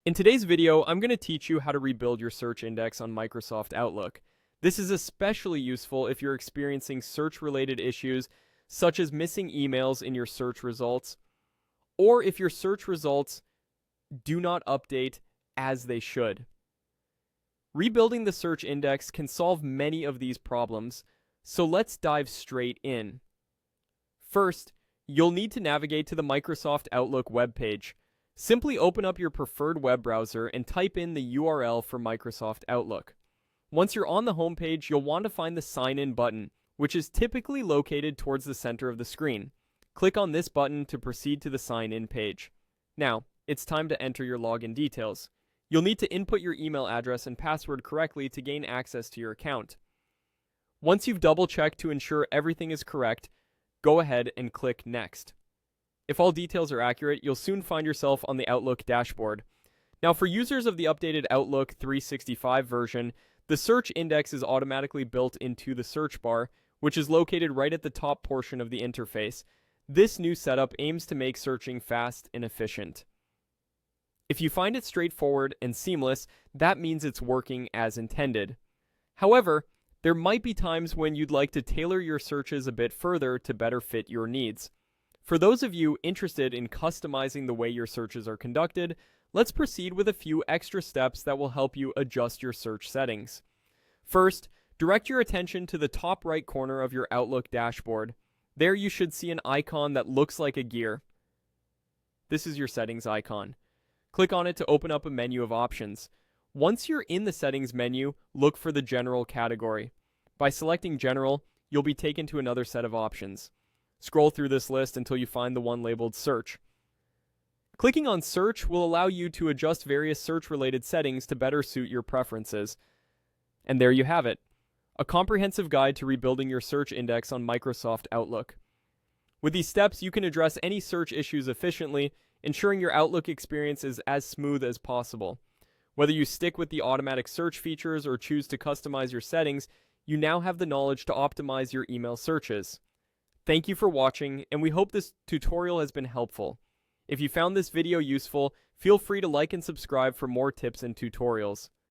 In today's video, I'm going to teach you how to rebuild your search index on Microsoft Outlook. This is especially useful if you're experiencing search-related issues such as missing emails in your search results, or if your search results do not update as they should. Rebuilding the search index can solve many of these problems, so let's dive straight in. First, you'll need to navigate to the Microsoft Outlook webpage. Simply open up your preferred web browser and type in the URL for Microsoft Outlook. Once you're on the homepage, you'll want to find the Sign In button, which is typically located towards the center of the screen. Click on this button to proceed to the Sign In page. Now, it's time to enter your login details. You'll need to input your email address and password correctly to gain access to your account. Once you've double-checked to ensure everything is correct, go ahead and click Next. If all details are accurate, you'll soon find yourself on the Outlook dashboard. Now, for users of the updated Outlook 365 version, the search index is automatically built into the search bar, which is located right at the top portion of the interface. This new setup aims to make searching fast and efficient. If you find it straightforward and seamless, that means it's working as intended. However, there might be times when you'd like to tailor your searches a bit further to better fit your needs. For those of you interested in customizing the way your searches are conducted, let's proceed with a few extra steps that will help you adjust your search settings. First, direct your attention to the top right corner of your Outlook dashboard. There you should see an icon that looks like a gear. This is your settings icon. Click on it to open up a menu of options. Once you're in the settings menu, look for the General category. By selecting General, you'll be taken to another set of options. Scroll through this list until you find the one labeled Search. Clicking on Search will allow you to adjust various search-related settings to better suit your preferences. And there you have it, a comprehensive guide to rebuilding your search index on Microsoft Outlook. With these steps, you can address any search issues efficiently, ensuring your Outlook experience is as smooth as possible. Whether you stick with the automatic search features or choose to customize your settings, you now have the knowledge to optimize your email searches. Thank you for watching, and we hope this tutorial has been helpful. If you found this video useful, feel free to like and subscribe for more tips and tutorials.